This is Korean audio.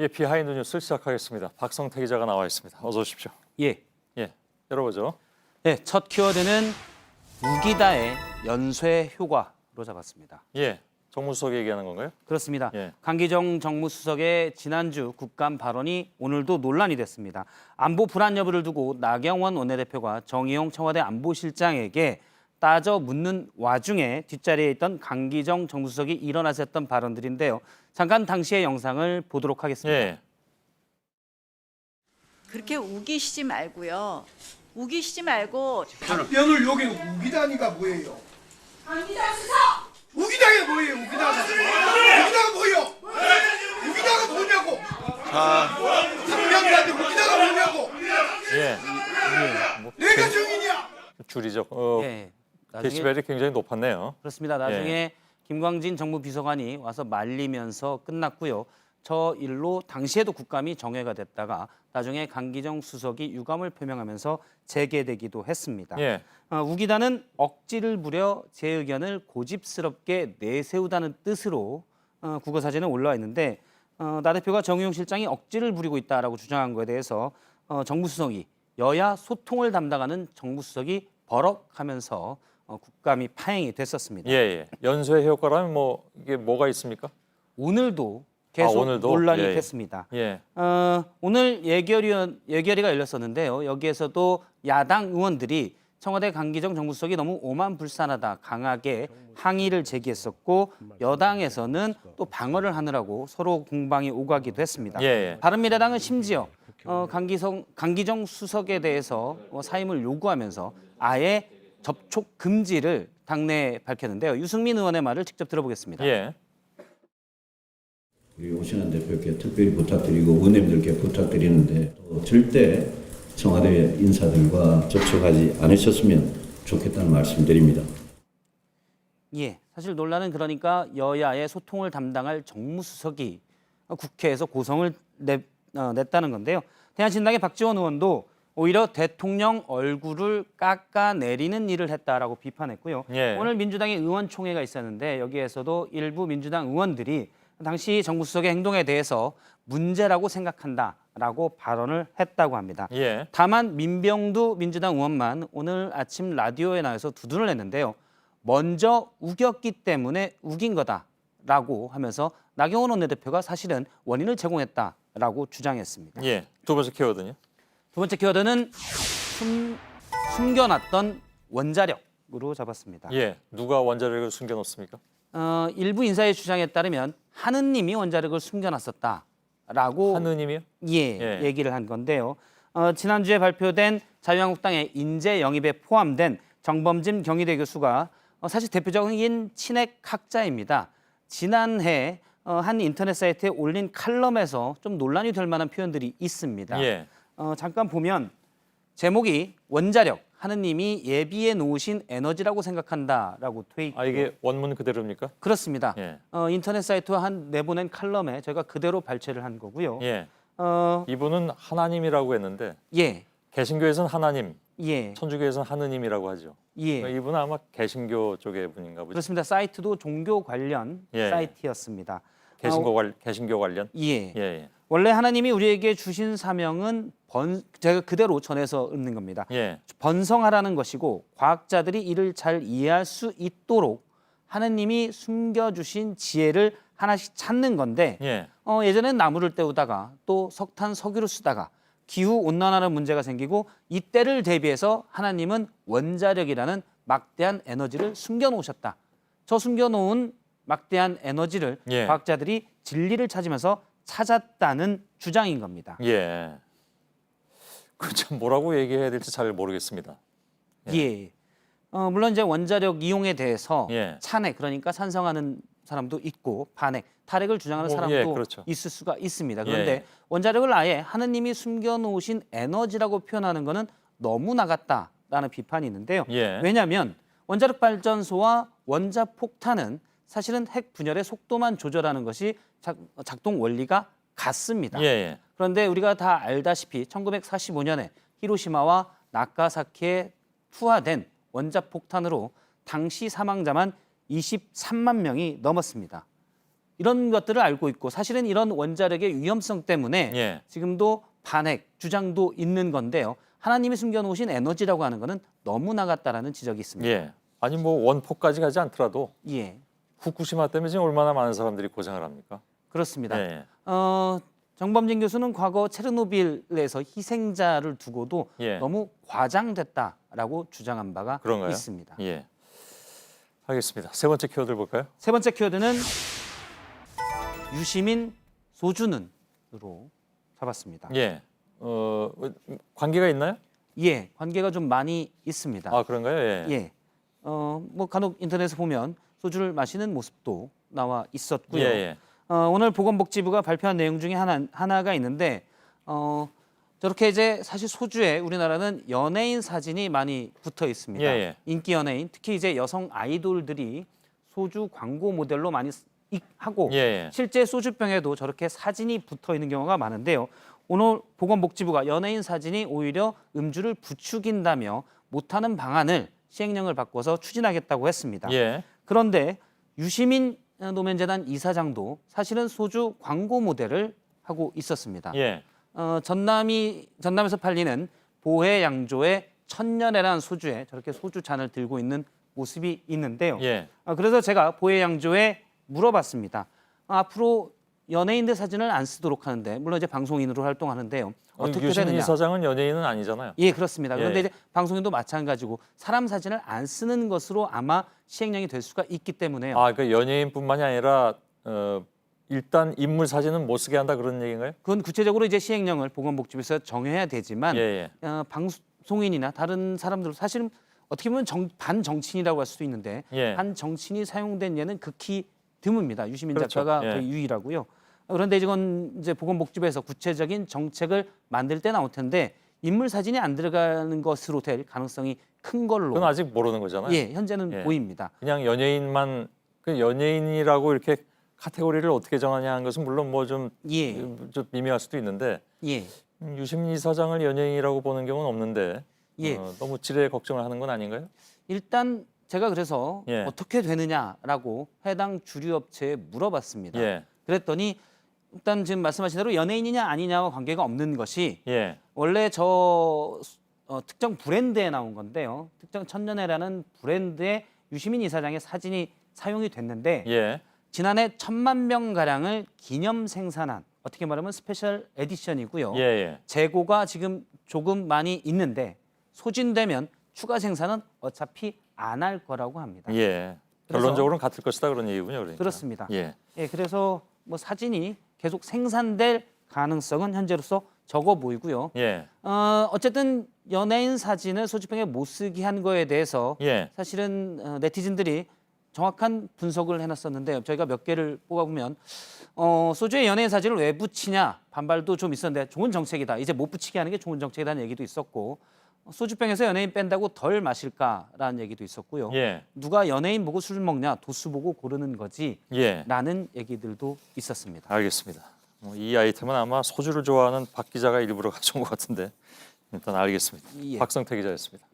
예, 비하인드 뉴스 시작하겠습니다. 박성태 기자가 나와 있습니다. 어서 오십시오. 예. 열어보죠. 네, 첫 키워드는 우기다의 연쇄 효과로 잡았습니다. 예, 정무수석이 얘기하는 건가요? 그렇습니다. 예. 강기정 정무수석의 지난주 국감 발언이 오늘도 논란이 됐습니다. 안보 불안 여부를 두고 나경원 원내대표가 정의용 청와대 안보실장에게 따져 묻는 와중에 뒷자리에 있던 강기정 정무수석이 일어나서 했던 발언들인데요. 잠깐 당시의 영상을 보도록 하겠습니다. 예. 그렇게 우기시지 말고요. 우기시지 말고 답변을 여기 우기다니까 뭐예요? 우기다가 뭐예요? 우기다가 뭐예요? 우기다가 뭐냐고? 답변이라도 우기다가 뭐냐고? 예. 뭐, 내가 증인이야. 줄이죠. 예. 데시벨이 굉장히 높았네요. 그렇습니다. 나중에 김광진 정무비서관이 와서 말리면서 끝났고요. 저 일로 당시에도 국감이 정회가 됐다가 나중에 강기정 수석이 유감을 표명하면서 재개되기도 했습니다. 예. 우기다는 억지를 부려 제 의견을 고집스럽게 내세우다는 뜻으로 국어사전에 올라와 있는데 나 대표가 정의용 실장이 억지를 부리고 있다라고 주장한 것에 대해서 정무수석이 여야 소통을 담당하는 정무수석이 버럭하면서 국감이 파행이 됐었습니다. 예. 연쇄 효과라면 뭐 이게 뭐가 있습니까? 오늘도 계속 오늘도? 논란이 예. 됐습니다. 예. 오늘 예결위가 열렸었는데요. 여기에서도 야당 의원들이 청와대 강기정 정무수석이 너무 오만불산하다 강하게 항의를 제기했었고 여당에서는 또 방어를 하느라고 서로 공방이 오가기도 했습니다. 예. 바른미래당은 심지어 강기정 수석에 대해서 사임을 요구하면서 아예 접촉 금지를 당내에 밝혔는데요. 유승민 의원의 말을 직접 들어보겠습니다. 예. 우리 오신환 대표께 특별히 부탁드리고 의원님들께 부탁드리는데 절대 청와대 인사들과 접촉하지 않으셨으면 좋겠다는 말씀드립니다. 예, 사실 논란은 그러니까 여야의 소통을 담당할 정무수석이 국회에서 고성을 냈다는 건데요. 대한신당의 박지원 의원도 오히려 대통령 얼굴을 깎아내리는 일을 했다라고 비판했고요. 예. 오늘 민주당의 의원총회가 있었는데 여기에서도 일부 민주당 의원들이 당시 정무수석의 행동에 대해서 문제라고 생각한다라고 발언을 했다고 합니다. 예. 다만 민병두 민주당 의원만 오늘 아침 라디오에 나와서 두둔을 했는데요. 먼저 우겼기 때문에 우긴 거다라고 하면서 나경원 원내대표가 사실은 원인을 제공했다라고 주장했습니다. 예. 두 번째 키워드는요? 두 번째 키워드는 숨겨놨던 원자력으로 잡았습니다. 예. 누가 원자력을 숨겨놓습니까? 일부 인사의 주장에 따르면 하느님이 원자력을 숨겨놨었다라고 하느님이요? 예, 얘기를 한 건데요. 지난주에 발표된 자유한국당의 인재 영입에 포함된 정범진 경희대 교수가 사실 대표적인 친핵 학자입니다. 지난해 한 인터넷 사이트에 올린 칼럼에서 좀 논란이 될 만한 표현들이 있습니다. 예. 잠깐 보면 제목이 원자력, 하느님이 예비해 놓으신 에너지라고 생각한다라고 돼 있고 이게 원문 그대로입니까? 그렇습니다. 예. 인터넷 사이트와 한 내보낸 칼럼에 저희가 그대로 발췌를 한 거고요. 예. 어, 이분은 하나님이라고 했는데 예, 개신교에서는 하나님, 예, 천주교에서는 하느님이라고 하죠. 예. 이분은 아마 개신교 쪽의 분인가 보죠. 그렇습니다. 사이트도 종교 관련 예. 사이트였습니다. 개신교 관련? 예. 예. 원래 하나님이 우리에게 주신 사명은 제가 그대로 전해서 읽는 겁니다. 예. 번성하라는 것이고 과학자들이 이를 잘 이해할 수 있도록 하느님이 숨겨주신 지혜를 하나씩 찾는 건데 예. 예전엔 나무를 때우다가 또 석탄, 석유를 쓰다가 기후 온난화는 문제가 생기고 이때를 대비해서 하나님은 원자력이라는 막대한 에너지를 숨겨놓으셨다. 저 숨겨놓은 막대한 에너지를 예. 과학자들이 진리를 찾으면서 찾았다는 주장인 겁니다. 예. 그 참 뭐라고 얘기해야 될지 잘 모르겠습니다. 예. 물론 이제 원자력 이용에 대해서 예. 찬핵 그러니까 찬성하는 사람도 있고 반핵, 탈핵을 주장하는 뭐, 사람도 예, 그렇죠. 있을 수가 있습니다. 그런데 예. 원자력을 아예 하느님이 숨겨놓으신 에너지라고 표현하는 것은 너무 나갔다라는 비판이 있는데요. 예. 왜냐하면 원자력 발전소와 원자폭탄은 사실은 핵 분열의 속도만 조절하는 것이 작동 원리가 같습니다. 예. 그런데 우리가 다 알다시피 1945년에 히로시마와 나가사키에 투하된 원자폭탄으로 당시 사망자만 23만 명이 넘었습니다. 이런 것들을 알고 있고 사실은 이런 원자력의 위험성 때문에 예. 지금도 반핵 주장도 있는 건데요. 하나님이 숨겨놓으신 에너지라고 하는 것은 너무 나갔다라는 지적이 있습니다. 예. 아니 뭐 원폭까지 가지 않더라도 예, 후쿠시마 때문에 지금 얼마나 많은 사람들이 고생을 합니까? 그렇습니다. 예. 정범진 교수는 과거 체르노빌에서 희생자를 두고도 예. 너무 과장됐다라고 주장한 바가 그런가요? 있습니다. 예. 알겠습니다. 세 번째 키워드 볼까요? 세 번째 키워드는 유시민 소주는으로 잡았습니다. 예. 관계가 있나요? 예, 관계가 좀 많이 있습니다. 아 그런가요? 예. 예, 뭐 간혹 인터넷에 보면 소주를 마시는 모습도 나와 있었고요. 예, 예. 오늘 보건복지부가 발표한 내용 중에 하나가 있는데 저렇게 이제 사실 소주에 우리나라는 연예인 사진이 많이 붙어 있습니다. 예, 예. 인기 연예인, 특히 이제 여성 아이돌들이 소주 광고 모델로 많이 하고 예, 예. 실제 소주병에도 저렇게 사진이 붙어 있는 경우가 많은데요. 오늘 보건복지부가 연예인 사진이 오히려 음주를 부추긴다며 못하는 방안을 시행령을 바꿔서 추진하겠다고 했습니다. 예. 그런데 유시민 노면재단 이사장도 사실은 소주 광고 모델을 하고 있었습니다. 예. 전남에서 팔리는 보혜 양조의 천년해라는 소주에 저렇게 소주 잔을 들고 있는 모습이 있는데요. 예. 그래서 제가 보혜 양조에 물어봤습니다. 앞으로 연예인들 사진을 안 쓰도록 하는데 물론 이제 방송인으로 활동하는데요. 어떻게 유시민 되느냐? 이사장은 연예인은 아니잖아요. 예, 그렇습니다. 그런데 예. 이제 방송인도 마찬가지고 사람 사진을 안 쓰는 것으로 아마 시행령이 될 수가 있기 때문에요. 아, 그 연예인뿐만이 아니라 일단 인물 사진은 못 쓰게 한다 그런 얘기인가요? 그건 구체적으로 이제 시행령을 보건복지부에서 정해야 되지만 예, 예. 방송인이나 다른 사람들 사실은 어떻게 보면 반정치인이라고 할 수도 있는데 예. 반정치인이 사용된 예는 극히 드뭅니다. 유시민 그렇죠. 작가가 예. 거의 유일하고요. 그런데 이건 이제 보건복지부에서 구체적인 정책을 만들 때 나올 텐데 인물 사진이 안 들어가는 것으로 될 가능성이 큰 걸로 그건 아직 모르는 거잖아요. 예, 현재는 예. 보입니다. 그냥 연예인만 그 연예인이라고 이렇게 카테고리를 어떻게 정하냐 하는 것은 물론 뭐 좀 예, 미묘할 수도 있는데 예, 유시민 이사장을 연예인이라고 보는 경우는 없는데 예. 너무 지레 걱정을 하는 건 아닌가요? 일단 제가 그래서 예. 어떻게 되느냐라고 해당 주류업체에 물어봤습니다. 예. 그랬더니 일단 지금 말씀하신 대로 연예인이냐 아니냐와 관계가 없는 것이 예. 원래 특정 브랜드에 나온 건데요. 특정 천년해라는 브랜드의 유시민 이사장의 사진이 사용이 됐는데 예. 지난해 1,000만 명 가량을 기념 생산한 어떻게 말하면 스페셜 에디션이고요. 예. 예. 재고가 지금 조금 많이 있는데 소진되면 추가 생산은 어차피 안 할 거라고 합니다. 예. 그래서- 결론적으로는 같을 것이다 그런 얘기군요. 그러니까. 그렇습니다. 예. 예, 그래서 뭐 사진이 계속 생산될 가능성은 현재로서 적어 보이고요. 예. 어쨌든 연예인 사진을 소주병에 못 쓰게 한 거에 대해서 예. 사실은 네티즌들이 정확한 분석을 해놨었는데요. 저희가 몇 개를 뽑아보면 소주에 연예인 사진을 왜 붙이냐 반발도 좀 있었는데 좋은 정책이다. 이제 못 붙이게 하는 게 좋은 정책이라는 얘기도 있었고 소주병에서 연예인 뺀다고 덜 마실까라는 얘기도 있었고요. 예. 누가 연예인 보고 술 먹냐 도수 보고 고르는 거지 예. 라는 얘기들도 있었습니다. 알겠습니다. 이 아이템은 아마 소주를 좋아하는 박 기자가 일부러 가져온 것 같은데 일단 알겠습니다. 예. 박성태 기자였습니다.